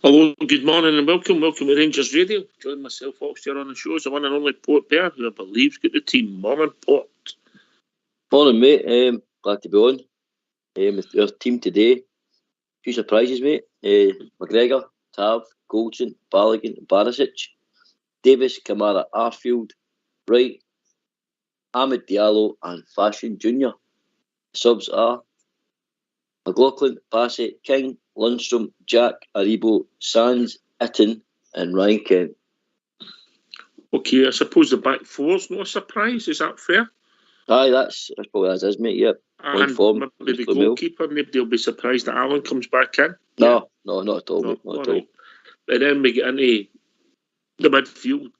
Hello, good morning and welcome to Rangers Radio. Join myself, Fox, here on the show is the one and only Port Bear, who I believe's got the team. Morning, Port. Morning, mate. Glad to be on. With our team today, few surprises, mate. McGregor, Tav, Goldson, Balogun, Barisic, Davis, Kamara, Arfield, Wright, Ahmed Diallo and Fashion Jr. Subs are McLaughlin, Bassett, King, Lundstrom, Jack, Aribo, Sands, Itten and Ryan Kent. Okay, I suppose the back four's not a surprise, is that fair? Aye, that's probably as is, mate, yep. And form, maybe the goalkeeper, maybe they'll be surprised that Alan comes back in. No, not at all, mate, not at all. But then we get into the midfield,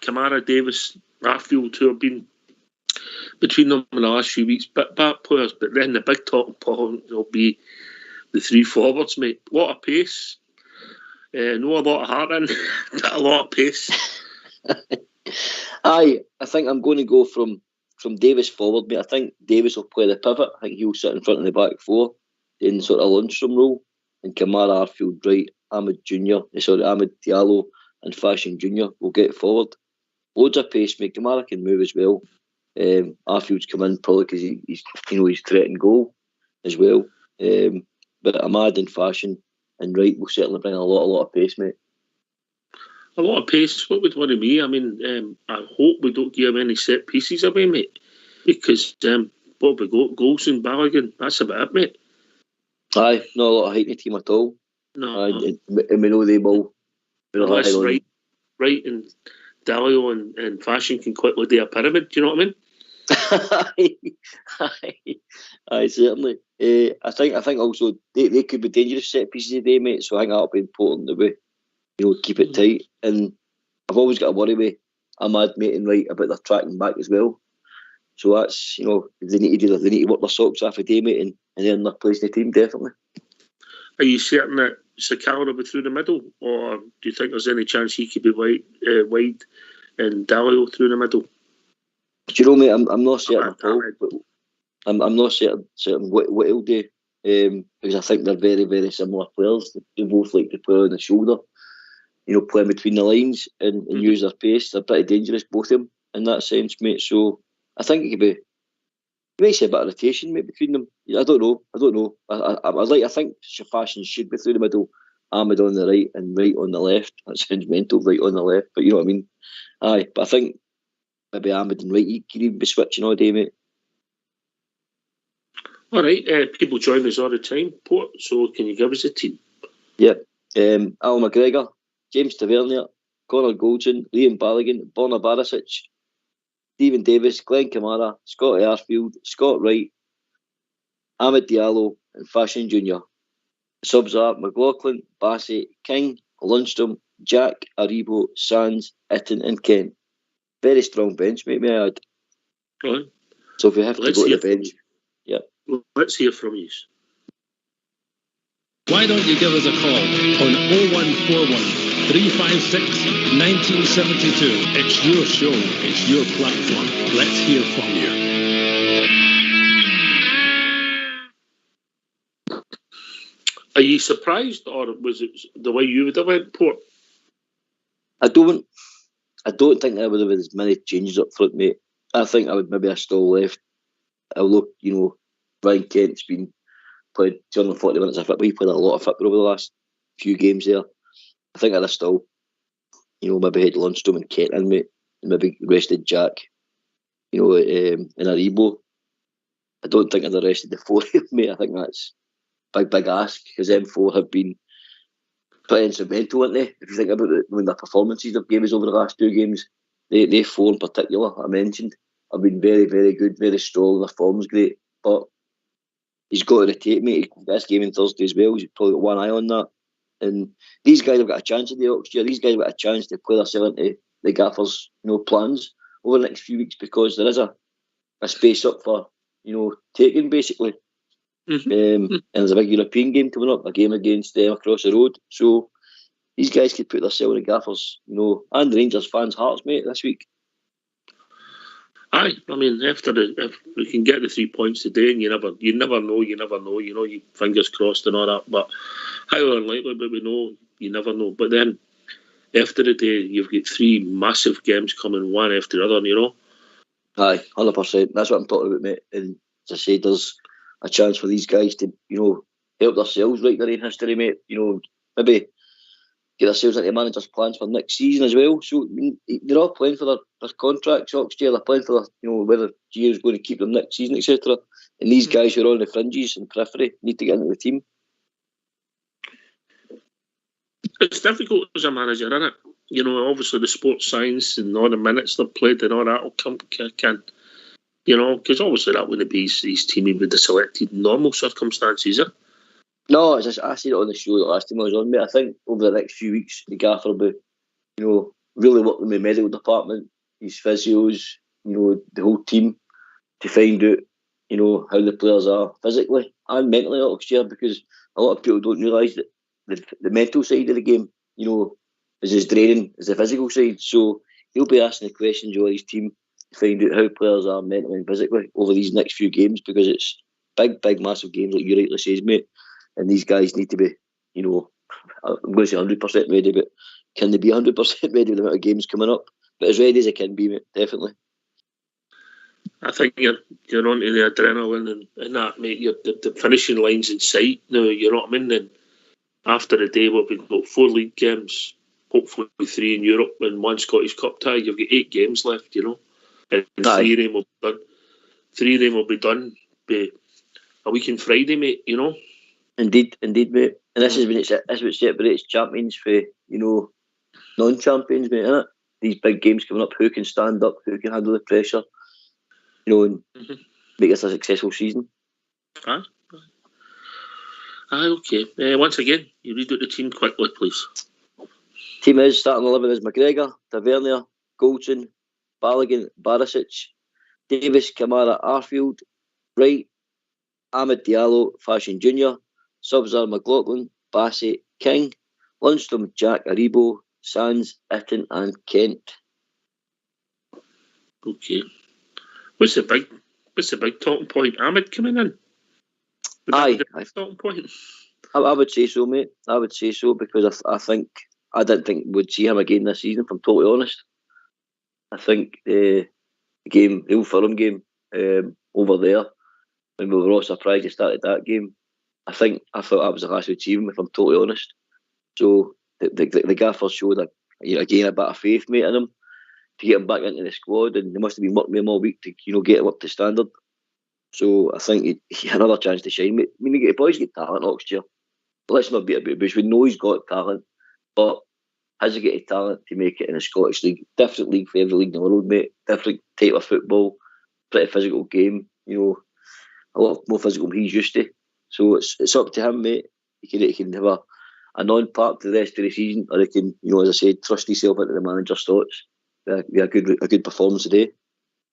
Kamara, Davis, Arfield, who have been between them in the last few weeks, but bad players. But then the big talking point will be the three forwards, mate. A lot of pace. No a lot of heart in, but a lot of pace. Aye, I think I'm going to go from Davis forward, mate. I think Davis will play the pivot. I think he'll sit in front of the back four in sort of Lundstrom role. And Kamara, Arfield, Wright, Ahmed Diallo and Fashion Jr. will get forward. Loads of pace, mate. Kamara can move as well. Arfield's come in probably because he's threatened goal as well. But Ahmad and Fashion and Wright will certainly bring a lot of pace, mate. A lot of pace. What would worry me? I mean, I hope we don't give any set pieces away, mate. Because what we got, goals and Balogun, that's about it, mate. Aye, not a lot of height in the team at all. No. And we know they will. Unless Wright and Dalio and Fashion can quickly do a pyramid, do you know what I mean? Aye, certainly. I think also they could be dangerous set pieces today, mate. So I think that'll be important that we, keep it tight. And I've always got to worry with Ahmad, mate, and Wright about their tracking back as well. So that's they need to work their socks off a day, mate, and earn their place in the team, definitely. Are you certain that Sakala will be through the middle, or do you think there's any chance he could be wide and Dalio through the middle? Do you know, mate? I'm not certain at all. But I'm not certain what he'll do, because I think they're very, very similar players. They both like to play on the shoulder, playing between the lines and use their pace. They're pretty dangerous, both of them, in that sense, mate. So I think it could be. You might see a bit of rotation, mate, between them. I don't know. I think Fashion should be through the middle, Ahmed on the right and Wright on the left. That sounds mental, Wright on the left, but you know what I mean. Aye, but I think maybe Ahmed and Wright could even be switching all day, mate. All right, people join us all the time, Port, so can you give us a team? Yeah, Al McGregor, James Tavernier, Conor Goldson, Liam Balogun, Borna Barisic, Stephen Davis, Glenn Kamara, Scott Arfield, Scott Wright, Ahmed Diallo and Fashion Jr. Subs are McLaughlin, Bassett, King, Lundstrom, Jack, Aribo, Sands, Itten and Kent. Very strong bench, mate, may I add. Right. So if we have to go to the bench, yeah. Well, let's hear from you. Why don't you give us a call on 0141 356 1972. It's your show, it's your platform. Let's hear from you. Are you surprised, or was it the way you would have went, Port? I don't think I would have had as many changes up front, mate. I think I would maybe have still left. Although, Ryan Kent's been played 240 minutes of football. He played a lot of football over the last few games there. I think I'd have still, maybe had Lundstrom and Kent in, mate, and maybe rested Jack, and Aribo. I don't think I'd have rested the four of them, mate. I think that's big ask, because them four have been pretty instrumental, aren't they? If you think about it, when the performances they've gave us over the last two games, they four in particular I mentioned have been very, very good, very strong. Their form's great, but he's got to rotate, mate. This game on Thursday as well. He's probably got one eye on that. And these guys have got a chance in the next year. These guys have got a chance to play themselves into the Gaffer's, plans over the next few weeks, because there is a space up for, taking, basically. And there's a big European game coming up, a game against them across the road. So these guys could put themselves in the Gaffer's, and Rangers fans' hearts, mate, this week. Aye, I mean, if we can get the 3 points today, and you never know, you fingers crossed and all that, but highly unlikely, but we know, you never know. But then, after the day, you've got 3 massive games coming, one after the other, Aye, 100%. That's what I'm talking about, mate. And as I say, there's a chance for these guys to, help themselves write their own history, mate. Maybe get themselves into managers' plans for next season as well. So they're all playing for their contracts next year. They're playing for their, whether Gio's going to keep them next season, etc. And these guys who are on the fringes and periphery need to get into the team. It's difficult as a manager, isn't it? Obviously the sports science and all the minutes they've played and all that will come kick in. Because obviously that wouldn't be his teaming with the selected normal circumstances, eh? No, I said it on the show the last time I was on, mate. I think over the next few weeks, the gaffer will be, really working with the medical department, his physios, the whole team, to find out, how the players are physically and mentally next year, because a lot of people don't realise that the mental side of the game, is as draining as the physical side. So he'll be asking the questions of his team to find out how players are mentally and physically over these next few games, because it's big, massive games, like you rightly says, mate. And these guys need to be, I'm going to say 100% ready, but can they be 100% ready with the amount of games coming up? But as ready as they can be, mate, definitely. I think you're onto the adrenaline and that, mate. The finishing line's in sight now, you know what I mean? And after the day, we've got 4 league games, hopefully 3 in Europe and 1 Scottish Cup tie. You've got 8 games left, And 3 of them will be done. 3 of them will be done by a week on Friday, mate, Indeed, mate. And this is when it separates champions for, non-champions, mate, isn't it? These big games coming up, who can stand up, who can handle the pressure, and make this a successful season. Aye, okay. Once again, you read out the team quickly, please. Team is starting 11 is McGregor, Tavernier, Goldson, Balogun, Barisic, Davis, Kamara, Arfield, Wright, Ahmed Diallo, Fashion Jr., subs are McLaughlin, Bassett, King, Lundstrom, Jack, Aribo, Sands, Itten and Kent. Okay. What's the big talking point? Ahmed coming in? Aye. Talking point? I would say so, mate. I would say so, because I didn't think we'd see him again this season, if I'm totally honest. I think the Old Firm game over there, when we were all surprised he started that game, I thought that was the last we'd see him, if I'm totally honest. So the gaffer showed a bit of faith, mate, in him to get him back into the squad, and they must have been working with him all week to get him up to standard. So I think he had another chance to shine, mate. I mean, the boys get talent next year. Let's not beat about bush. We know he's got talent, but has he got the talent to make it in the Scottish League? Different league for every league in the world, mate. Different type of football, pretty physical game. A lot more physical than he's used to. So it's up to him, mate. He can have a non-part for the rest of the season, or he can, as I said, trust himself into the manager's thoughts. Be a good performance today.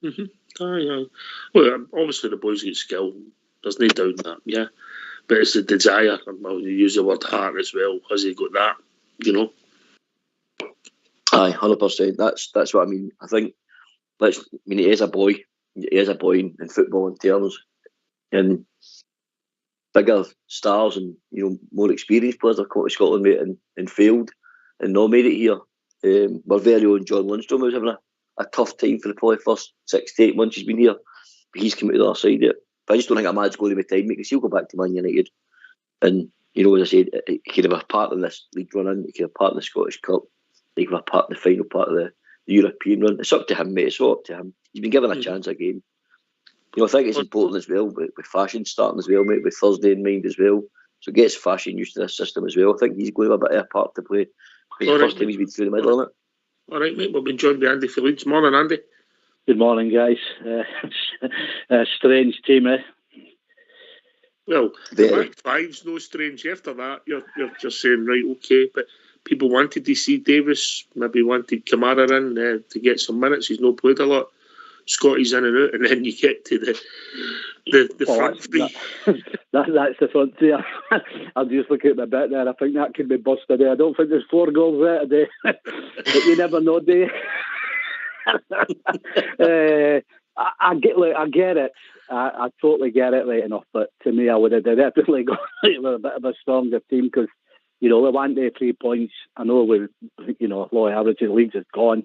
Aye. Well, obviously the boys get skill. There's no doubt in that, yeah. But it's the desire. I'll use the word heart as well. Has he got that? Aye, 100%. That's what I mean. I think. He is a boy. He is a boy in football in terms, and bigger stars and more experienced players have come to Scotland, mate, and failed and not made it here. Our very own John Lundstrom was having a tough time for the probably first 6 to 8 months he's been here, but he's come out the other side of it. But I just don't think a man's going to be time, because he'll go back to Man United, and as I said, he could have a part in this league run in, he could have a part in the Scottish Cup, he could have a part in the final part of the European run. It's up to him, mate. It's all up to him. He's been given a chance again. I think it's important as well with Fashion starting as well, mate, with Thursday in mind as well. So gets Fashion used to this system as well. I think he's going to have a bit of a part to play. It's the first time he's been through the middle, isn't it? All right, mate. We've been joined by Andy for Leeds. Morning, Andy. Good morning, guys. Strange team, eh? Well, the back five's no strange. After that, you're just saying, right, okay, but people wanted to see Davis, maybe wanted Kamara in to get some minutes. He's not played a lot. Scotty's in and out, and then you get to the front three. That's the front three. I'm just looking at my bet there. I think that could be busted there. I don't think there's 4 goals there today. But you never know, do you? I get it. I totally get it right enough. But to me, I would have definitely gone with a bit of a stronger team because, we want the 3 points. I know with, low averages, leagues is gone.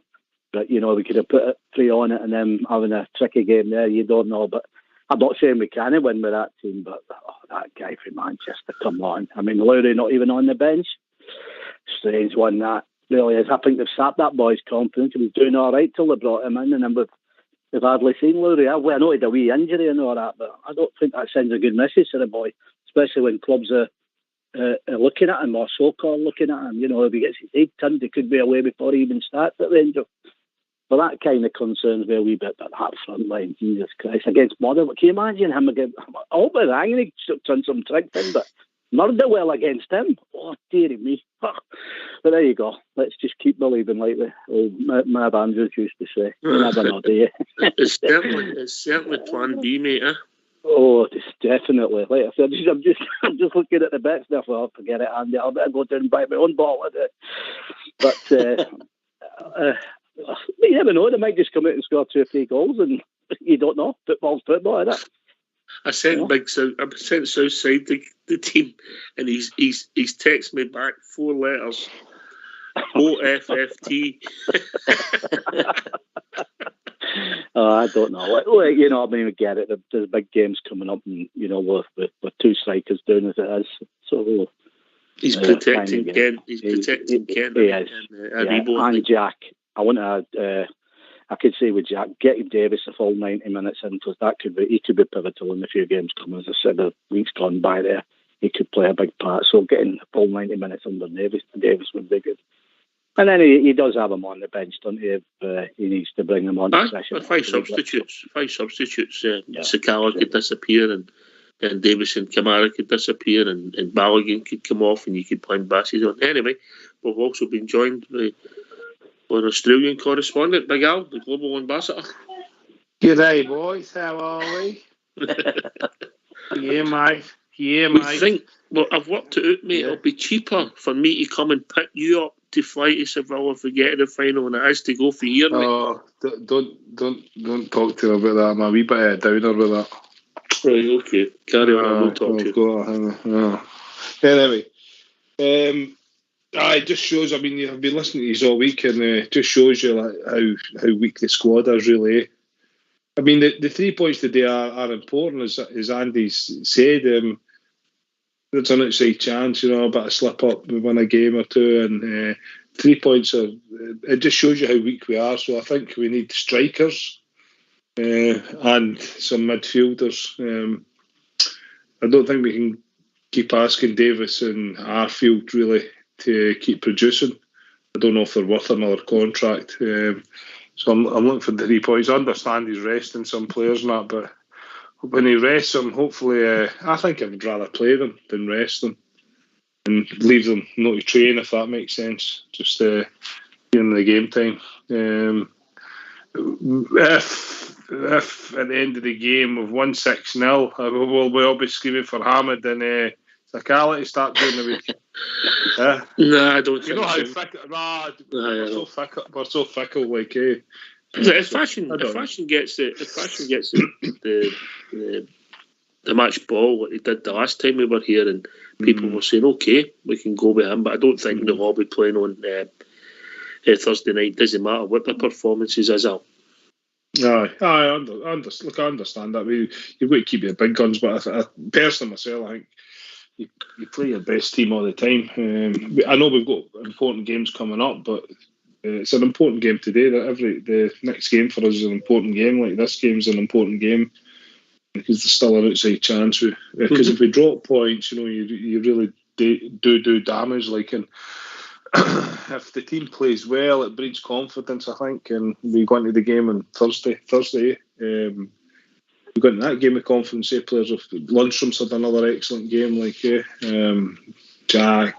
But, we could have put 3 on it and then having a tricky game there. You don't know. But I'm not saying we can win with that team. But that guy from Manchester, come on. I mean, Lowry not even on the bench. Strange one, that really is. I think they've sapped that boy's confidence. He was doing all right till they brought him in. And then we've hardly seen Lowry. I know he had a wee injury and all that. But I don't think that sends a good message to the boy. Especially when clubs are looking at him or so-called looking at him. If he gets his head turned, he could be away before he even starts at Rangers. But that kind of concerns me a wee bit, but that front line, Jesus Christ, against Motherwell. Can you imagine him again? I hope he rang and he turned some tricks in, but Motherwell against him? Oh, dearie me. But there you go. Let's just keep believing, like my Andrews used to say. You never know, do you? It's certainly plan B, mate, eh? Oh, it's definitely. Like I said, I'm just looking at the bets now. I'll forget it, Andy. I'll better go down and buy my own bottle of it. But you never know. They might just come out and score 2 or 3 goals, and you don't know. Football's football, isn't it? I sent Southside the team, and he's texted me back 4 letters. OFFT. I don't know. We get it. There's big games coming up, and with 2 strikers doing as it is. So he's protecting Ken. He's protecting Ken. He is. And Jack. I want to. I could say with Jack, get Davis a full 90 minutes in because he could be pivotal in a few games coming. As I said, the weeks gone by there, he could play a big part. So getting a full 90 minutes under Davis would be good. And then he does have him on the bench, don't he? If he needs to bring him on. 5 substitutes. Sakala could disappear, and Davis and Kamara could disappear, and Balogun could come off, and you could play Bassett on. Anyway, we've also been joined by our Australian correspondent, Big Al, the global ambassador. G'day, boys. How are we? Yeah, mate. I've worked it out, mate. Yeah. It'll be cheaper for me to come and pick you up to fly to Seville if we get to the final than it is to go for here, mate. Oh, don't talk to me about that. I'm a wee bit of a downer with that. Right, okay. Carry on, I will talk to you. Anyway, it just shows, I've been listening to you all week, and it just shows you how weak the squad is, really. I mean, the 3 points today are important, as Andy said. There's an outside chance, a bit of slip up, we win a game or two, and 3 points it just shows you how weak we are. So I think we need strikers and some midfielders. I don't think we can keep asking Davis and Arfield really to keep producing. I don't know if they're worth another contract. So I'm looking for the 3 points. I understand he's resting some players and that, but when he rests them, hopefully, I think I would rather play them than rest them and leave them not to train, if that makes sense. Just during the game time. If at the end of the game we've won 6-0, we'll all be screaming for Hamid and Sakala to start doing the week. No, I don't. You know how fickle. We're so fickle, like. If fashion gets the match ball, what he did the last time we were here, and people were saying, okay, we can go with him, but I don't think they'll all be playing on Thursday night. Doesn't matter what the performances is. I understand that. You've got to keep your big guns, but I personally myself, I think you play your best team all the time. I know we've got important games coming up, but it's an important game today. The next game for us is an important game. Like this game's an important game because there's still an outside chance. Because if we drop points, you really do damage. Like, and if the team plays well, it breeds confidence, I think, and we go into the game on Thursday. We got into that game of confidence. Players of Lundstrom's had another excellent game. Jack.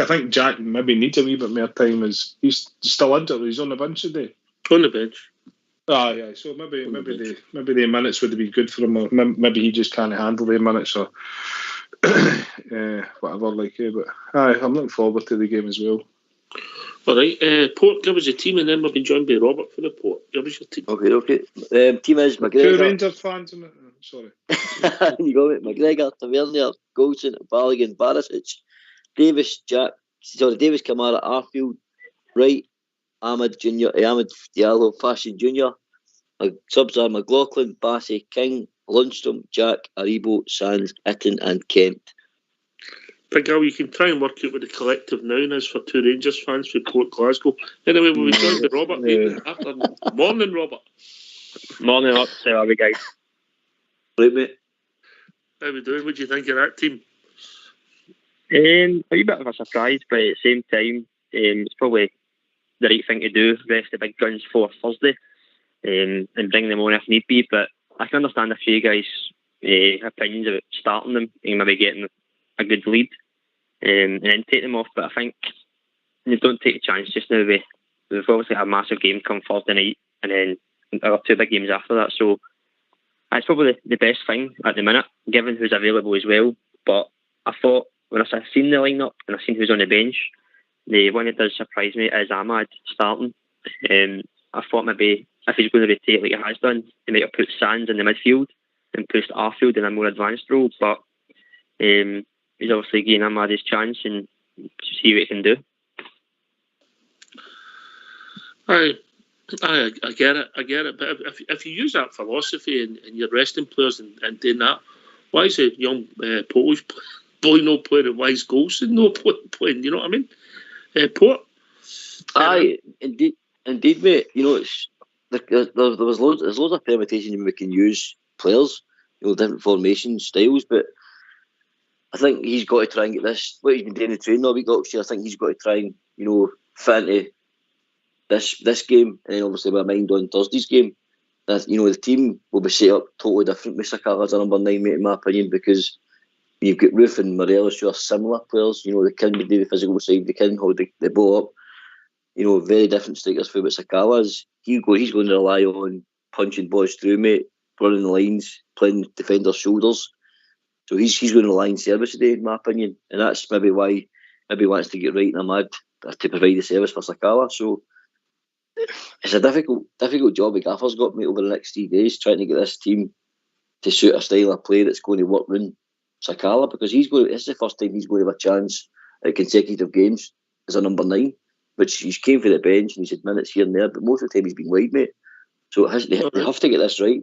I think Jack maybe needs a wee bit more time. He's still injured. He's on the bench today. On the bench. Yeah. So maybe the minutes would be good for him, or maybe he just can't handle the minutes, or whatever. But I'm looking forward to the game as well. All right, Port, give us a team, and then we'll be joined by Robert for the Port. Give us your team. Okay. Team is McGregor. Two Rangers fans in it. Sorry. You got it. McGregor, Tavernier, Goldson, Balogun, Barisic, Davis, Kamara, Arfield, Wright, Ahmed Diallo, Fashion Jr. Subs are McLaughlin, Bassey, King, Lundstrom, Jack, Aribo, Sands, Itten, and Kent. Big Al, you can try and work out what the collective noun is for two Rangers fans for Port Glasgow. Anyway, we'll be joined by Robert. Morning, Robert. Morning, up. How are we, guys? Right, mate. How we doing? What do you think of that team? A wee bit of a surprise, but at the same time, it's probably the right thing to do. Rest the big guns for Thursday, and bring them on if need be. But I can understand a few guys' opinions about starting them and maybe getting a good lead, and then take them off. But I think you don't take a chance just now. We've obviously had a massive game come Thursday night, and then our two big games after that. So that's probably the best thing at the minute, given who's available as well. But I thought when I seen the lineup and I seen who's on the bench, the one that does surprise me is Ahmad starting. I thought maybe if he's going to rotate like he has done, he might have put Sands in the midfield and pushed Arfield in a more advanced role. But he's obviously giving Ahmad his chance and see what he can do. I get it. But if you use that philosophy and you're resting players and doing that, why is a young Polish boy no playing and why is Golson no playing? You know what I mean? Port. Indeed, mate. You know, there's loads of permutations we can use players. You know, different formation styles, but I think he's got to try and get this. What he's been doing in training all week, I think he's got to try and fit into this game, and then obviously with a mind on Thursday's game. That the team will be set up totally different with Sakala as a number 9, mate, in my opinion, because you've got Roof and Morelos who are similar players. They can do the physical side, they can hold the ball up. Very different strikers for what Sakala is. He's going to rely on punching boys through, mate, running the lines, playing defenders' shoulders. So he's going to rely on service today, in my opinion, and that's maybe why he wants to get right in Ahmad to provide the service for Sakala. So it's a difficult job the Gaffer's got, mate, over the next 3 days, trying to get this team to suit a style of play that's going to work around Sakala, because this is the first time he's going to have a chance at consecutive games as a number 9, which he's came for the bench and he's had minutes here and there, but most of the time he's been wide, mate. So they have to get this right.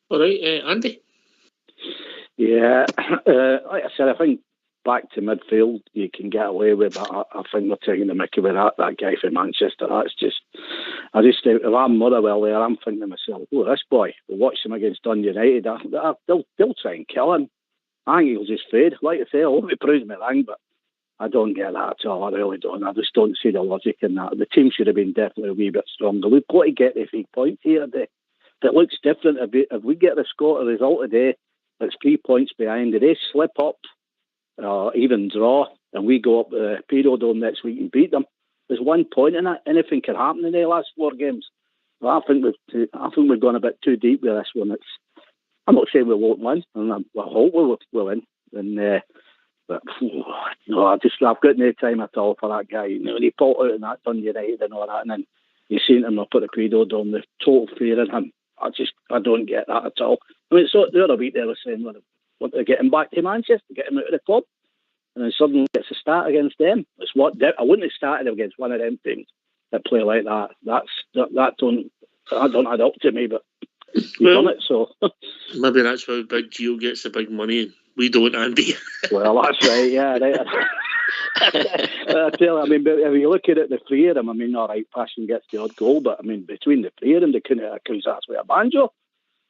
All right, Andy. Yeah, like I said, I think back to midfield you can get away with, but I think they're taking the mickey with that guy from Manchester. If I'm Motherwell there, I'm thinking to myself, this boy, we'll watch him against Dundee United. They'll try and kill him. I think he'll just fade. Like I say, I hope he proves me wrong, but I don't get that at all. I really don't. I just don't see the logic in that. The team should have been definitely a wee bit stronger. We've got to get the 3 points here today. It looks different. If we get a result today that's 3 points behind, if they slip up or even draw and we go up the Pedodome next week and beat them, there's 1 point in it. Anything can happen in the last 4 games. Well, I think we've gone a bit too deep with this one. I'm not saying we won't win, and I hope we'll win. But I've got no time at all for that guy. He pulled out in that Dundee United and all that, and then you seen him up at the Pedodome, the total fear in him. I don't get that at all. I mean, so the other week they were saying, want to get him back to Manchester, get him out of the club, and then suddenly gets a start against them. I wouldn't have started against one of them teams that play like that. That don't add up to me, but he's done it, so maybe that's why Big Gio gets the big money and we don't, Andy. Well, that's right, yeah. Right. I tell you, I mean, but if you look at it, the 3 of them, I mean, all right, Passion gets the odd goal, but I mean, between the 3 of them, they couldn't have accused that with a banjo.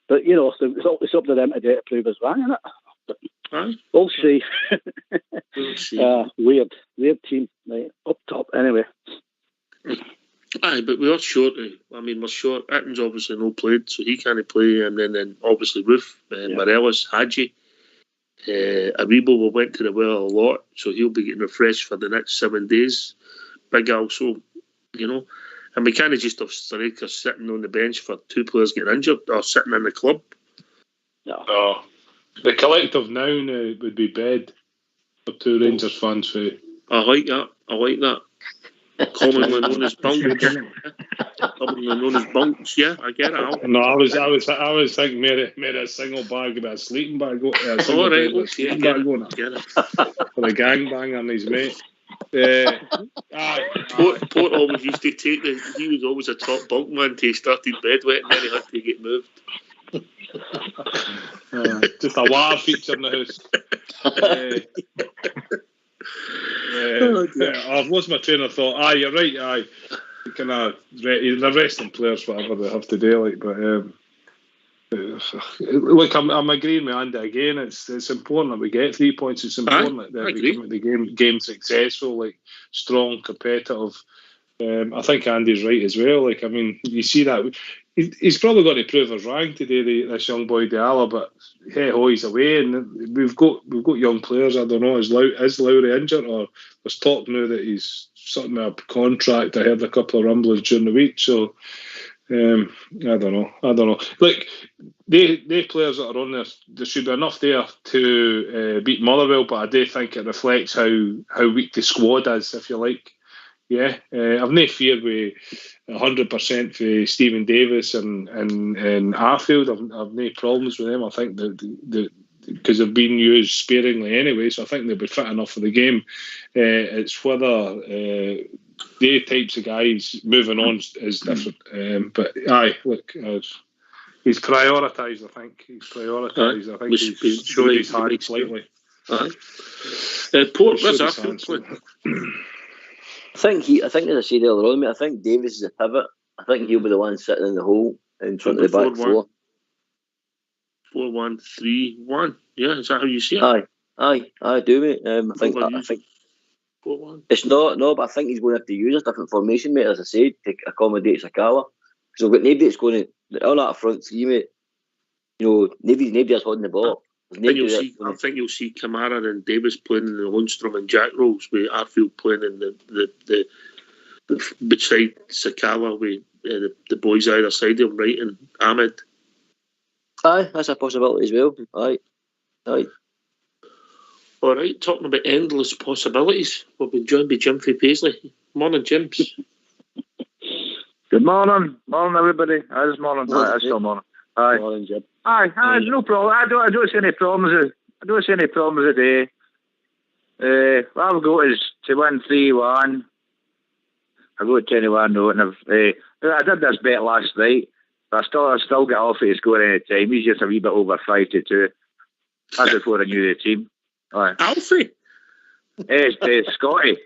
But it's up to them today to prove us wrong, isn't it? But we'll see. We'll see. Weird team, right, up top. Anyway, Aye, but we are short. I mean, we're short. Atten's obviously no played, so he can't play. And then obviously Roof, Morelos, Hadji. Aribo, we went to the well a lot, so he'll be getting refreshed for the next 7 days. Big also, and we can't just have strikers sitting on the bench for 2 players getting injured or sitting in the club. No. The collective noun would be bed for 2 Rangers fans. I like that. Commonly known as bunks. Yeah, I get it. No, I was thinking made a single bag about a sleeping bag. Bag Get it. For a gangbanger and his mate. Port always used to take he was always a top bunk man till he started bedwetting, and then he had to get moved. Just a war feature in the house. I've lost my train of thought. You're right. The resting players, whatever they have to do, but look, I'm agreeing with Andy again. It's important that we get 3 points. It's important that we can make the game successful, strong, competitive. I think Andy's right as well. I mean, you see that he's probably got to prove his rank today, this young boy Diallo. But hey ho, he's away, and we've got young players. I don't know, is Lowry injured, or there's talk now that he's something of a contract. I heard a couple of rumblings during the week, so. I don't know. Like they players that are on there should be enough there to beat Motherwell, but I do think it reflects how weak the squad is, if you like. Yeah, I've no fear with 100% for Stephen Davis and Arfield. I've no problems with them. I think because they've been used sparingly anyway, so I think they'll be fit enough for the game. It's whether the types of guys moving on is different. But look, he's prioritised. I think he's prioritised. I think he's showed his hand slightly. Port, where's Arfield playing? I think as I said earlier on, mate, I think Davis is a pivot. I think he'll be the one sitting in the hole in front of the back four. 4-1-3-1. Yeah, is that how you see it? I do, mate. I think 4-1. It's not, but I think he's going to have to use a different formation, mate, as I said, to accommodate Sakala. Because we've got nobody that's going to, all that front three, mate, nobody that's holding the ball. I think you'll see Kamara and Davis playing in the Lundstrom and Jack roles, with Arfield playing in the beside Sakala, with the boys either side of him, right, and Ahmed. Aye, that's a possibility as well. Aye. All right, talking about endless possibilities, we've been joined by Jim from Paisley. Morning, Jims. Good morning, everybody. This morning. It's still morning. Aye. Morning, Jim. Aye, no problem. I don't see any problems. I don't see any problems today. What I've got is to win 3-1. I got 21 though, and I did this bet last night. But I still get off it to score any time. He's just a wee bit over 5-2. That's before I knew the team. Aye. Alfie? It's Scotty.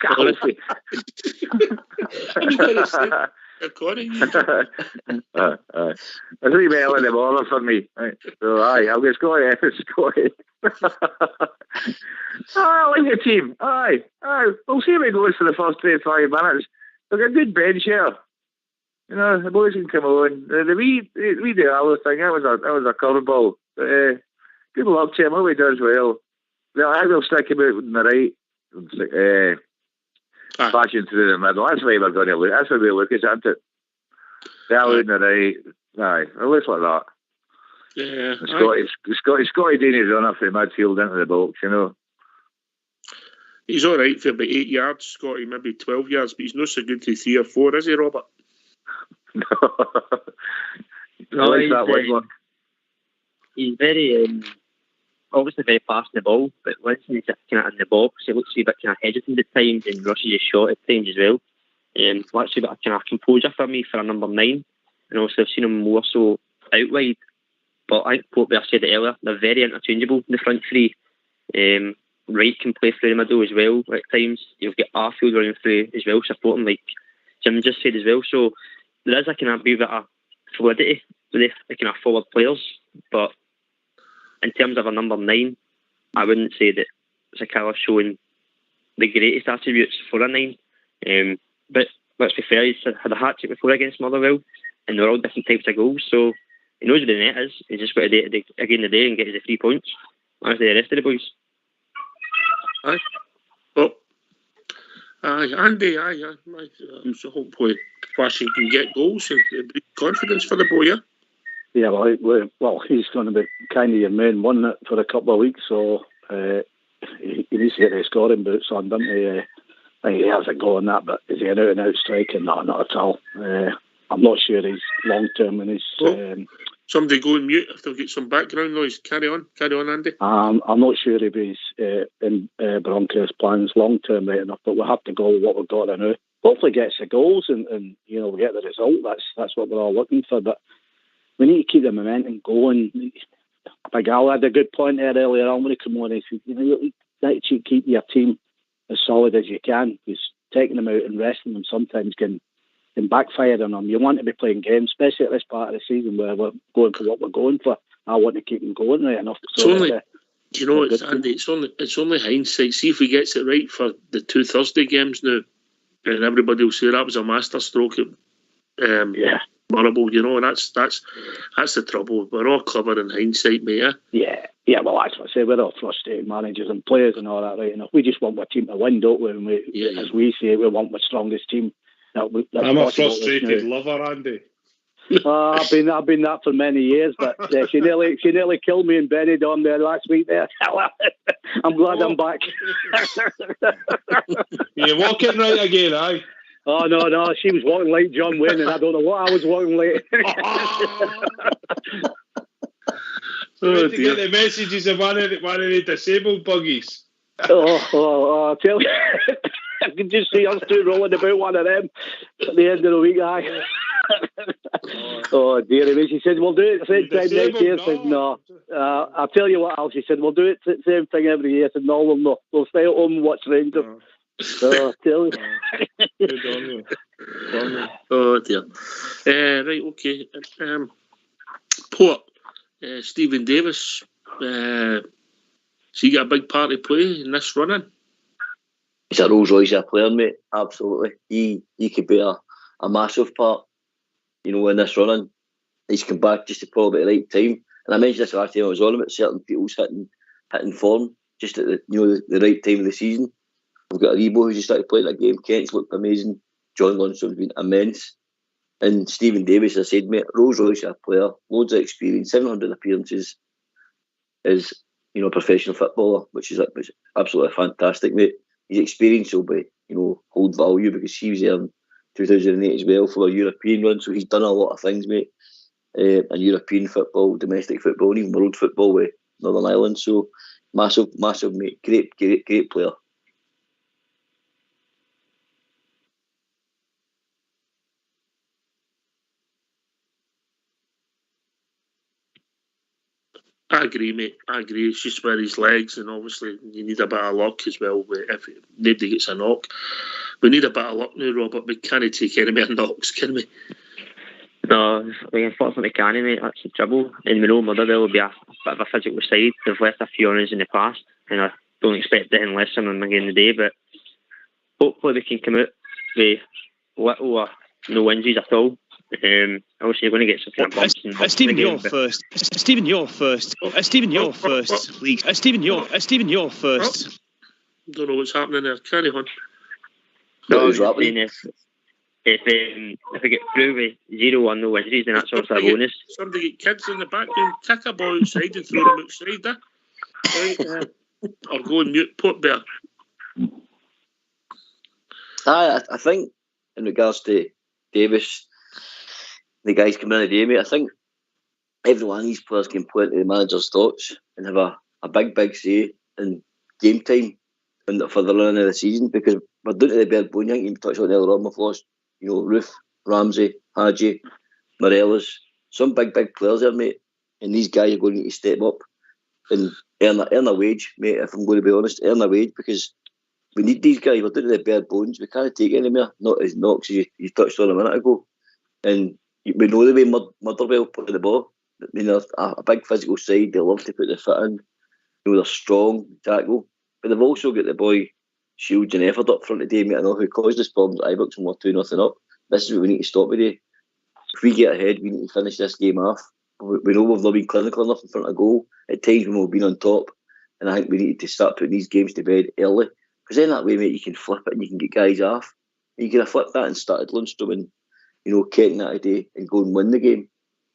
Alfie. It's a wee bit early in the morning for me. Right. So, I'll get Scotty. I like the team. Aye. We'll see how it goes for the first 25 minutes. We've got a good bench here. The boys can come on. The wee Diallo thing, that was a curveball. Good luck to him. Hope he does well. I think they'll stick him out on the right. Flashing through the middle. That's the way we're going to look. That's the way we look, isn't it? Diallo on the right. Aye, it looks like that. Yeah. Scotty doing his run up from midfield into the box, He's all right for about 8 yards, Scotty, maybe 12 yards, but he's not so good to 3 or 4, is he, Robert? No, he's very obviously very fast in the ball, but once he's kind of in the box, he looks a bit kind of hesitant at times and rushes his shot at times as well. That's a bit of kind of composure for me for a number 9, and also I've seen him more so out wide. But I think I said it earlier, they're very interchangeable, the front three. Wright can play through the middle as well at times. You've got Arfield running through as well, supporting like Jim just said as well. So there is a kind of bit of fluidity with the kind of forward players, but in terms of a number 9, I wouldn't say that Sakala's showing the greatest attributes for a 9. But let's be fair, he's had a hat-trick before against Motherwell, and they're all different types of goals, so he knows where the net is. He's just got to do it again today and get us the 3 points. As the rest of the boys. Aye. Well, Andy, so hopefully Flashy can get goals and bring confidence for the boy, yeah? Yeah, well, he's going to be kind of your main one for a couple of weeks, so he needs to get his scoring boots on, doesn't he? I think he has a go on that, but is he an out-and-out striker? No, not at all. I'm not sure he's long-term in his... Somebody go on mute if they'll get some background noise. Carry on, Andy. I'm not sure if he's in Broncos' plans long-term right enough, but we'll have to go with what we've got now. Hopefully gets the goals and we get the result. That's what we're all looking for, but we need to keep the momentum going. Big Al had a good point there earlier on when he came on. He said, you need to keep your team as solid as you can, because taking them out and resting them sometimes can backfire on them. You want to be playing games, especially at this part of the season where we're going for what we're going for. I want to keep them going right enough. So Andy, it's only hindsight. See if he gets it right for the 2 Thursday games now, and everybody will say that was a masterstroke at Motherwell, and that's the trouble. We're all clever in hindsight, mate. Yeah, well, that's what I say. We're all frustrated managers and players and all that, right enough. We just want our team to win, don't we? And as we say, we want the strongest team. I'm a frustrated lover, Andy. I've been that for many years, but she nearly killed me in Benidorm there last week. There, I'm glad I'm back. You're walking right again, aye? Oh no, she was walking like John Wayne, and I don't know what I was walking like. To get the messages of one of the disabled buggies. I tell you. I can just see us two rolling about one of them at the end of the week, aye. Oh dear me. She said, we'll do it at the same time next year. I said, no. I'll tell you what else. She said, we'll do it the same thing every year. I said, no, we'll not. We'll stay at home and watch Rangers. I tell you. Good on you. Oh dear. Right, okay. Port, Stephen Davis, has he got a big part to play in this running? He's a Rolls Royce of a player, mate. Absolutely. He could be a massive part, in this running. He's come back just at probably the right time. And I mentioned this last time I was on about certain people's hitting form just at the right time of the season. We've got Aribo who's just started playing that game. Kent's looked amazing. John Lunsford's been immense. And Stephen Davis, as I said, mate, Rolls Royce of a player, loads of experience, 700 appearances, is a professional footballer, which is absolutely fantastic, mate. His experience will be, hold value, because he was there in 2008 as well for a European run, so he's done a lot of things, mate. In European football, domestic football, and even world football with Northern Ireland. So massive, mate. Great player. I agree, mate. I agree. It's just about his legs, and obviously you need a bit of luck as well. If nobody gets a knock, we need a bit of luck now, Robert. We can't take any more knocks, can we? No, unfortunately we can't, mate. That's the trouble. And we know Motherwell will be a bit of a physical side. They've left a few on us in the past, and I don't expect anything less from them again today. But hopefully we can come out with little or no injuries at all. Obviously you're going to get some kind of bumps. Stephen, you're first. Stephen, you're first. Stephen, you're first, please. Stephen, you're first. Don't know what's happening there. Carry on. No, I was saying if we get through with 0-1 no injuries, then that's also a bonus. Somebody get kids in the background, kick a ball outside and throw them outside. Right, or go and mute Port Bear. I think in regards to Davis, the guys coming in today, mate, I think every one of these players can play into the manager's thoughts and have a big say in game time for the running of the season, because we're down to the bare bone. I think you touched on earlier on, we've lost, Roof, Ramsey, Hadji, Morelos, some big players there, mate, and these guys are going to need to step up and earn a wage, mate, if I'm going to be honest, earn a wage, because we need these guys. We're down to the bare bones. We can't take any more, not as knocks as you touched on a minute ago. And we know the way Motherwell put the ball. I mean, they're a big physical side. They love to put the foot in. They're strong, tackle. But they've also got the boy Shields and Efford up front today, mate. I know who caused this problem at Ibrox and we're 2-0 up. This is what we need to stop today. If we get ahead, we need to finish this game off. We know we've not been clinical enough in front of goal at times when we've been on top, and I think we need to start putting these games to bed early, because then that way, mate, you can flip it and you can get guys off. You can have flipped that and started Lundstrom and, you know, Kenton that day and go and win the game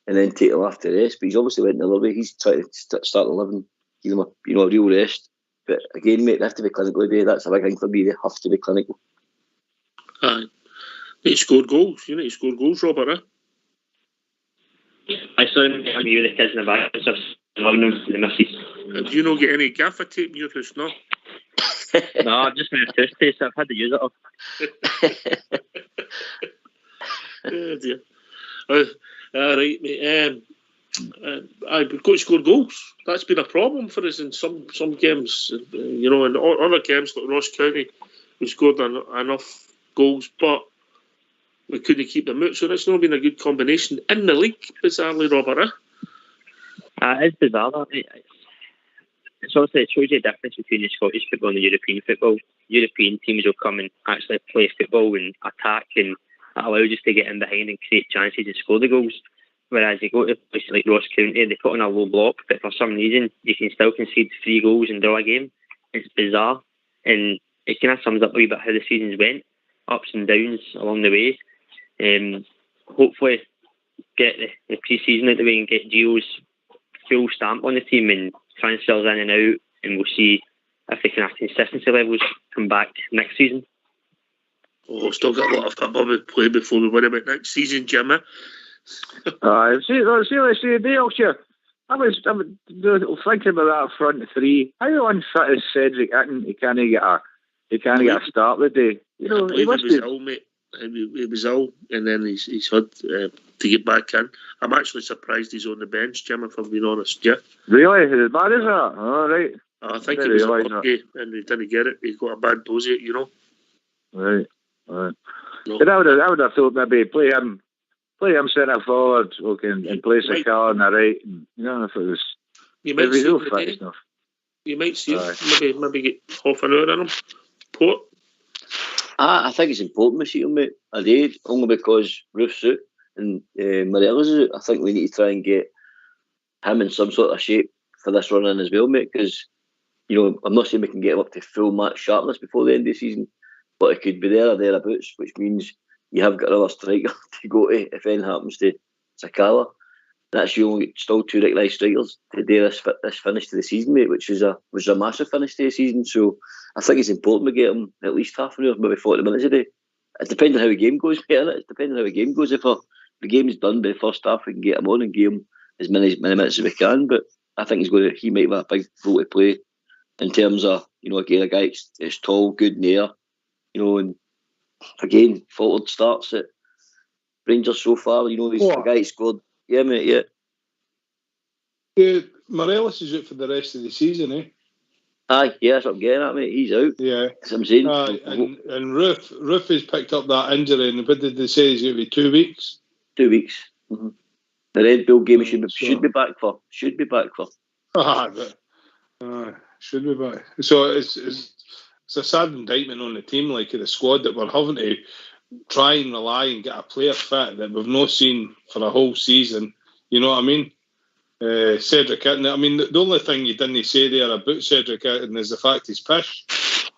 and then take them after the rest. But he's obviously went the other way. He's trying to start 11, give them a real rest. But again, mate, they have to be clinical today. That's a big thing for me. They have to be clinical. Aye. Need to score goals. You need to score goals, Robert, eh? I saw him agree with the kids in the back. Just loving them for the misses. Have you not get any gaffer tape in your house, no? No, I've just made a toothpaste. I've had to use it all. Oh dear. All right, mate. We've got to score goals. That's been a problem for us in some games. You know, in other games like Ross County, we scored enough goals, but we couldn't keep them out. So it's not been a good combination in the league, bizarrely, Robert. It's bizarre, that, mate. It's also, it shows you the difference between the Scottish football and the European football. European teams will come and actually play football and attack, and that allows us to get in behind and create chances and score the goals. Whereas you go to places like Ross County, they put on a low block, but for some reason you can still concede 3 goals and draw a game. It's bizarre, and it kind of sums up a wee bit how the seasons went, ups and downs along the way. Hopefully get the pre-season out of the way and get Gio's full stamp on the team and transfers in and out, and we'll see if the kind of consistency levels come back next season. Oh, still got a lot of football to play before we win about next season, Jimmy. Seriously, Daleshire. I was thinking about that front 3. How unfit is Cedric Itten? He can't get a start the day. You know, he was ill, mate. He was ill, and then he's had to get back in. I'm actually surprised he's on the bench, Jim, if I'm being honest. Yeah. Really? As bad as that? All right. I think he was lucky, and he didn't get it. He got a bad dose of it, you know. Right. No. But I would have thought maybe play him centre forward, and play Sakala on the right. And, you know, if it was, you might see him fit enough. You might see him, maybe get half an hour in him. Port. I think it's important we see him, mate. I did, only because Roof's out and Morella's out. I think we need to try and get him in some sort of shape for this run in as well, mate, because, you know, I'm not saying we can get him up to full match sharpness before the end of the season, but it could be there or thereabouts, which means you have got another striker to go to if anything happens to Sakala. That's you only still 2 recognised strikers to do this finish to the season, mate, which was a massive finish to the season. So I think it's important we get him at least half an hour, maybe 40 minutes a day. It depends on how the game goes, mate, innit? It depends on how the game goes. If the game's done by the first half, we can get him on and give him as many minutes as we can. But I think he might have a big role to play in terms of, you know, again, a guy that's tall, good in the air, you know, and again, forward starts at Rangers so far. You know, he's a guy who scored. Yeah, mate, yeah. Morelos is out for the rest of the season, eh? Aye, yeah, that's what I'm getting at, mate. He's out. Yeah. That's what I'm saying. And Roof has picked up that injury, and what did they say? He's going to be 2 weeks? 2 weeks. Mm-hmm. The Red Bull game should be back for. Should be back for. Should be back. So it's a sad indictment on the team, like the squad, that we're having to try and rely and get a player fit that we've not seen for a whole season. You know what I mean? Cedric Itten. I mean, the only thing you didn't say there about Cedric Itten is the fact he's pissed.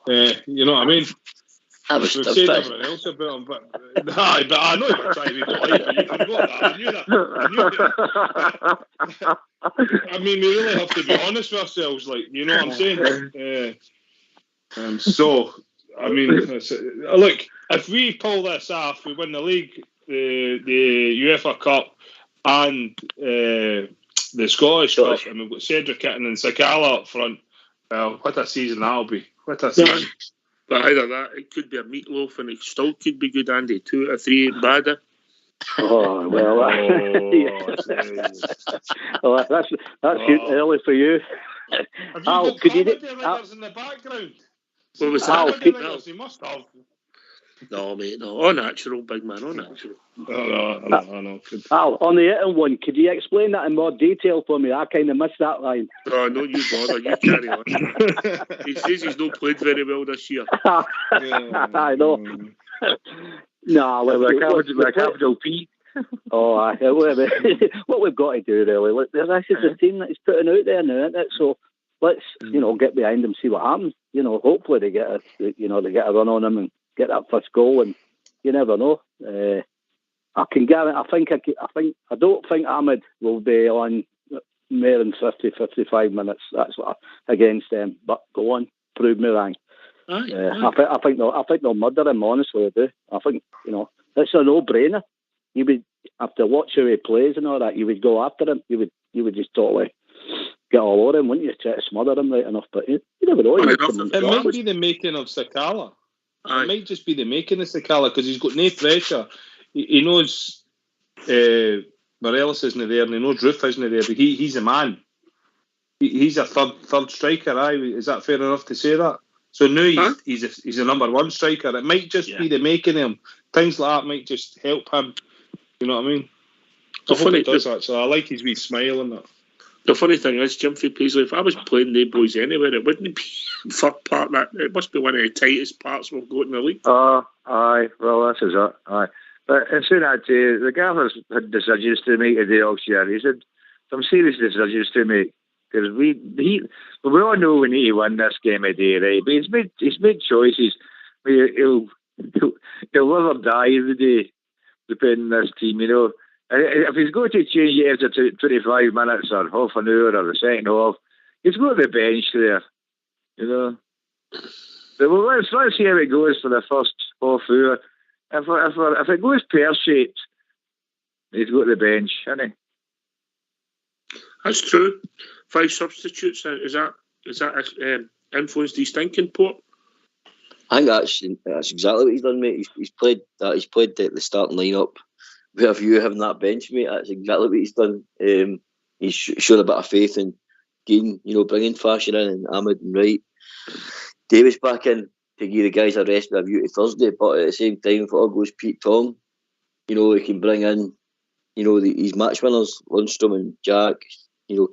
You know what I mean? We've said everything else about him, but I know you were trying to be polite, but you forgot that. I knew that. I mean, we really have to be honest with ourselves, like, you know what I'm saying? So, I mean, look, if we pull this off, we win the league, the UEFA Cup, and the Scottish Cup, and we've got Cedric Itten and Sakala up front. Well, what a season that'll be! What a season! But either that, it could be a meatloaf, and it still could be good, Andy. 2 or 3 ain't bad. Oh well, that's early for you. Al, could you in the background? What was that? He must have. No, mate, no. All natural, big man, all natural. No. Al, on the hitting one, could you explain that in more detail for me? I kind of missed that line. Oh, no, you bother. You carry on. He says he's not played very well this year. I know. No, with a capital P. What we've got to do, really. This is the team that he's putting out there now, isn't it? So let's, get behind them, see what happens. Hopefully they get a run on him and get that first goal. And you never know. I can guarantee. I don't think Ahmed will be on more than 50-55 minutes. That's what against them. But go on, prove me wrong. I think they'll murder him. Honestly, I do. I think it's a no-brainer. You would, after watching how he plays and all that, you would go after him. You would just totally get all over him, wouldn't you? Try to smother him right enough. But you never know. It might be the making of Sakala. It might just be the making of Sakala because he's got no pressure. He knows Morelos isn't there, and he knows Roof isn't there. But he's a man. He's a third striker. Is that fair enough to say that? So now he's a number one striker. It might just be the making of him. Things like that might just help him. You know what I mean? I hope it does, actually. I like his wee smile and that. The funny thing is, Jim Paisley, if I was playing the boys anywhere, it wouldn't be third part. It must be one of the tightest parts we've got in the league. Aye. Well, this is it. Aye. But as soon as the Gaffers had decisions to make today all year, he said some serious decisions to make. Because we all know we need to win this game a day, right? But he's made choices. He'll live or die every day, depending on this team, If he's going to change it after 25 minutes or half an hour or the second half, he's got the bench there, But let's see how it goes for the first half hour. If it goes pear-shaped, he's got the bench, hasn't he? That's true. 5 substitutes. Is that influenced his thinking, Port? I think that's exactly what he's done, mate. He's played the starting lineup with a view of having that bench, mate. That's exactly what he's done. He's shown a bit of faith in Keane, bringing Fashion in and Ahmed and Wright. Davis back in to give the guys a rest with a view to Thursday, but at the same time, if it all goes Pete Tong, he can bring in, his match winners, Lundstrom and Jack,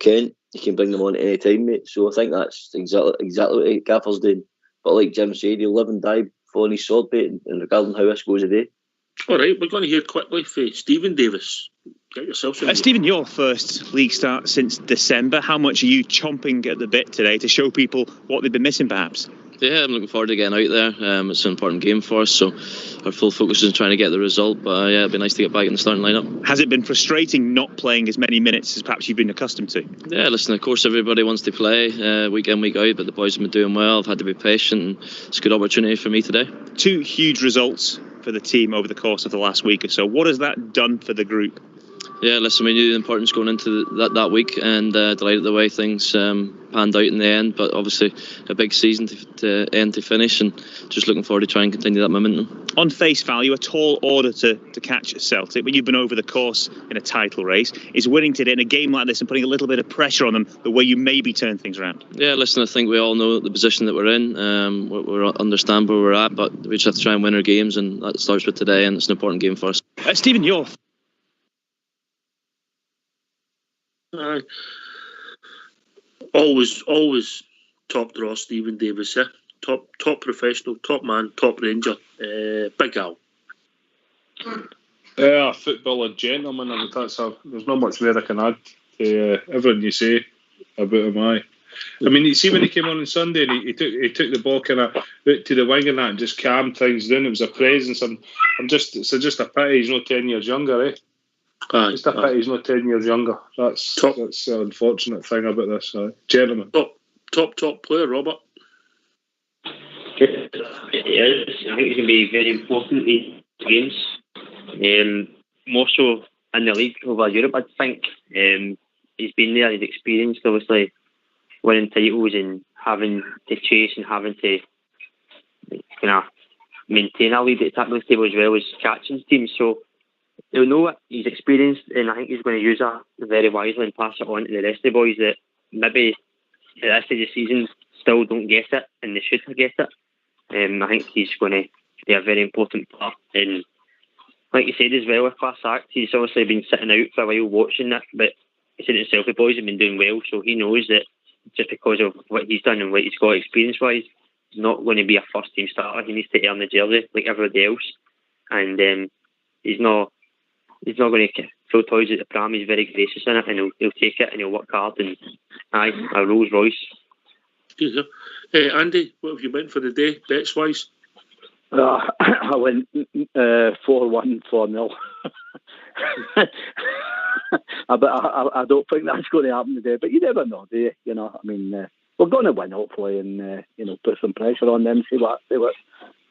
Kent. He can bring them on at any time, mate. So I think that's exactly what Gaffer's doing. But like Jim said, he'll live and die following his sword, mate, and regarding how this goes today. All right, we're going to hear quickly from Stephen Davis. Get yourself in. Stephen, your first league start since December. How much are you chomping at the bit today to show people what they've been missing, perhaps? Yeah, I'm looking forward to getting out there. It's an important game for us, so our full focus is trying to get the result. But it'd be nice to get back in the starting lineup. Has it been frustrating not playing as many minutes as perhaps you've been accustomed to? Yeah, listen, of course everybody wants to play week in, week out, but the boys have been doing well. I've had to be patient, and it's a good opportunity for me today. 2 huge results for the team over the course of the last week or so. What has that done for the group? Yeah, listen, we knew the importance going into that week, and delighted the way things panned out in the end. But obviously, a big season to end to finish, and just looking forward to trying to continue that momentum. On face value, a tall order to catch Celtic, but you've been over the course in a title race. Is winning today in a game like this and putting a little bit of pressure on them the way you maybe turn things around? Yeah, listen, I think we all know the position that we're in. We understand where we're at, but we just have to try and win our games, and that starts with today, and it's an important game for us. Stephen, you're always top draw, Stephen Davis. Top professional, top man, top Ranger. Big Al. Yeah, footballer gentleman. There's not much more I can add to everything you say about him. I mean, you see when he came on Sunday, and he took the ball kind of out to the wing and that, and just calmed things down. It was a presence, and it's just a pity he's not 10 years younger, eh? Just a pity he's not 10 years younger. That's the unfortunate thing about this. Gentleman. Top player, Robert. He is. I think he's going to be very important in games. More so in the league over Europe, I think. He's been there, he's experienced, obviously, winning titles and having to chase and having to kind of maintain a lead at the top of the table as well as catching teams. So he'll know it, he's experienced, and I think he's going to use that very wisely and pass it on to the rest of the boys that maybe at this stage of the season still don't get it and they should get it. I think he's going to a very important part. And like you said as well, with Class Act, he's obviously been sitting out for a while watching that, but he said himself, the boys have been doing well, so he knows that just because of what he's done and what he's got experience-wise, he's not going to be a first-team starter. He needs to earn the jersey like everybody else, and he's not going to throw toys at the pram. He's very gracious in it, and he'll take it and he'll work hard. And a Rolls Royce. Yeah. Andy, what have you went for the day, bets wise? I went 4-1, 4-0. I don't think that's going to happen today, but you never know, do you? You know, I mean, we're going to win hopefully, and put some pressure on them. See what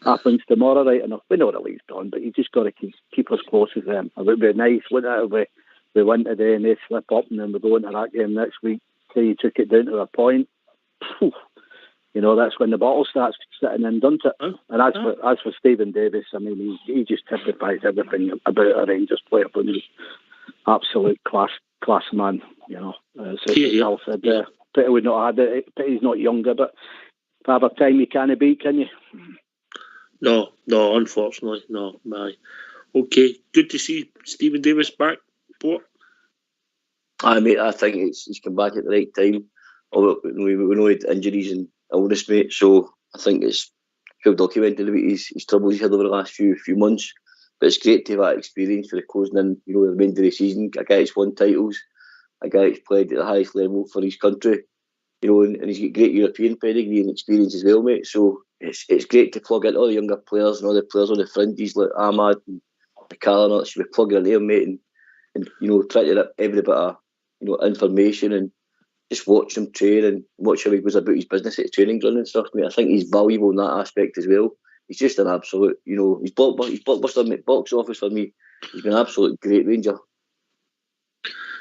happens tomorrow, right enough. We know the league's done, but you just got to keep us close as them. It would be nice, wouldn't it, if we win today and they slip up and then we go into that game next week. Say you took it down to a point. You know, that's when the bottle starts sitting in, doesn't it? And as for Stephen Davis, I mean, he just typifies everything about a Rangers player for me. Absolute class man, you know. Al said, Peter would not have had it. He's not younger, but Father Time you can't beat, can you? No, unfortunately, no. Okay, good to see Stephen Davis back. What? Mate, I think he's come back at the right time. We know he had injuries and illness, mate, so I think it's well documented about his troubles he's had over the last few months. But it's great to have that experience for the closing in, the remainder of the season. A guy that's won titles, a guy that's played at the highest level for his country, and he's got great European pedigree and experience as well, mate. So it's great to plug into all the younger players and all the players on the fringes like Ahmad and Carl and all that. Should be plugging into them, mate, and try to get every bit of information and just watch him train and watch how he goes about his business at the training ground and stuff, mate. I think he's valuable in that aspect as well. He's just an absolute, he's blockbuster, mate, box office for me. He's been an absolute great Ranger.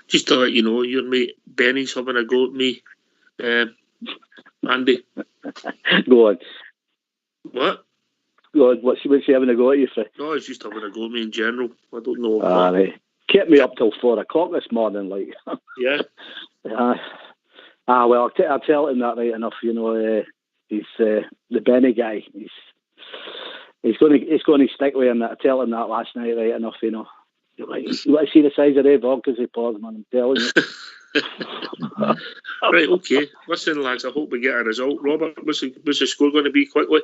Just to let you know, your mate Benny's having a go at me, Andy. Go on. What? Go on. What's he having a go at you for? No, he's just having a go at me in general. I don't know. Right. Kept me up till 4 o'clock this morning, like. Yeah. Well, I'll tell him that right enough. He's the Benny guy. He's going to stick with him. That I tell him that last night right enough. You want to see the size of their vodkas he pours, man. I'm telling you. Right, okay. Listen, lads, I hope we get a result. Robert, what's the score going to be quickly?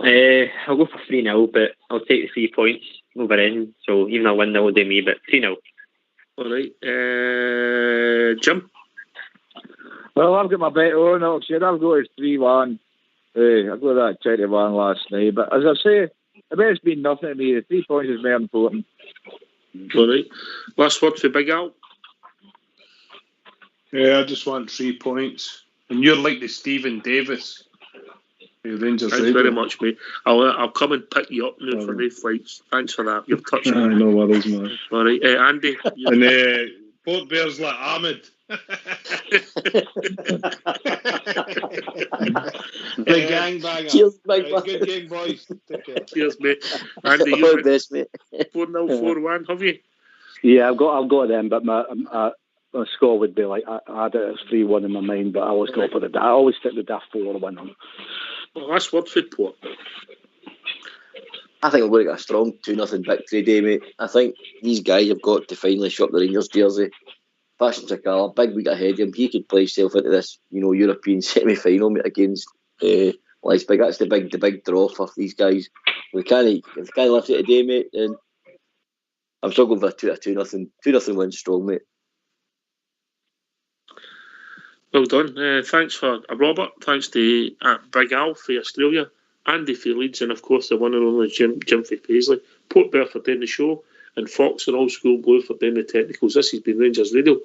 I'll go for 3-0, but I'll take the 3 points over in. So even a 1-0 will do me, but 3-0. All right. Jim? Well, I've got my bet on. I'll go to 3-1. I got that 21 last night. But as I say, the bet's been nothing to me. The 3 points is more important. All right. Last word for Big Al? Yeah, I just want 3 points. And you're like the Stephen Davis. Rangers Thanks Radio. very much, mate. I'll come and pick you up now for the flights. Thanks for that. You've touched me. No worries, man. All right, Andy. And Port Bears like Ahmed. The gangbanger. Cheers, big man. Good game, boys. Take care. Cheers, mate. Andy, All you've the best, mate. 4-0, 4-1, have you? Yeah, I've got them, but my score would be like I had it as 3-1 in my mind, but I always go for I always stick with that 4-1. Well, last word for Port. I think we're going to get a strong 2-0 victory day, mate. I think these guys have got to finally shop the Rangers jersey. Fashion Sakala, big week ahead of him. He could play himself into this, European semi-final, mate, against Leipzig. That's the big draw for these guys. If they can't lift it today, mate, then I'm still going for a 2-0 win strong, mate. Well done. Thanks for Robert. Thanks to Big Al for Australia, Andy for Leeds, and of course the one and only Jim for Paisley. Port Bear for doing the show, and Fox and Old School Blue for doing the technicals. This has been Rangers Radio.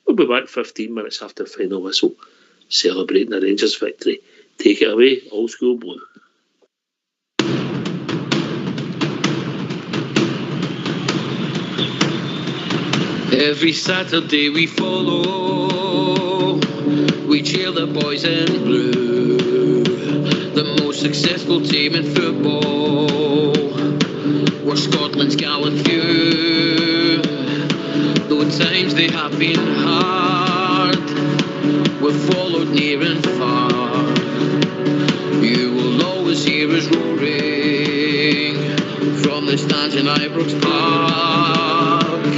We'll be back 15 minutes after final whistle, celebrating the Rangers victory. Take it away, Old School Blue. Every Saturday we follow, we cheer the boys in blue, the most successful team in football. We're Scotland's gallant few, though at times they have been hard, we've followed near and far. You will always hear us roaring from the stands in Ibrox Park.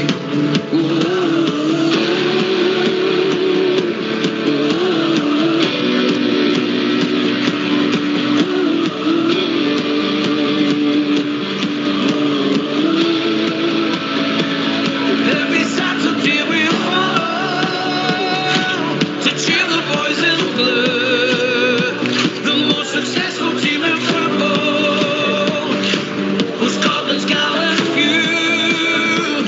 Every Saturday we follow to cheer the boys in blue, the most successful team in football. Scotland's gallant few,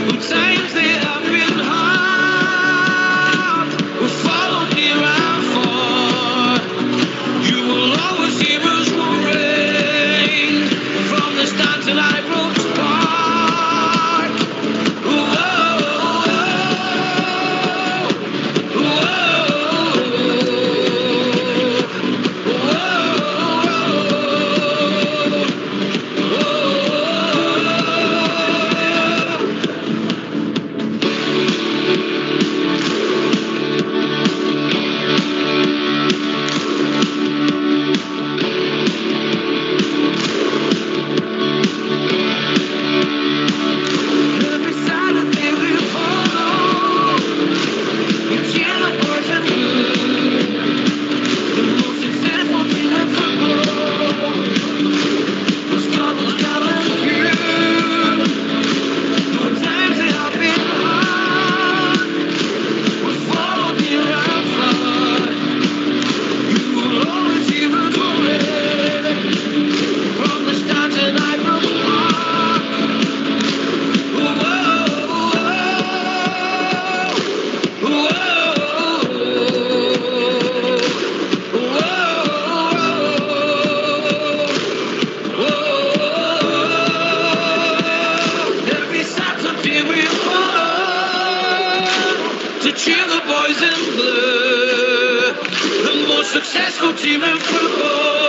who times they have been hard, who followed near and far. You will always hear us roaring from the stands in Ibrox Park. Whoa, whoa, every Saturday we follow, we cheer the boys in blue, the most successful team in football. Scotland's gallant few, who times they have been hard, we follow near and far. You will always hear us roaring from the stands in Ibrox Park. Every Saturday we follow to cheer the boys in blue, the most successful team in football.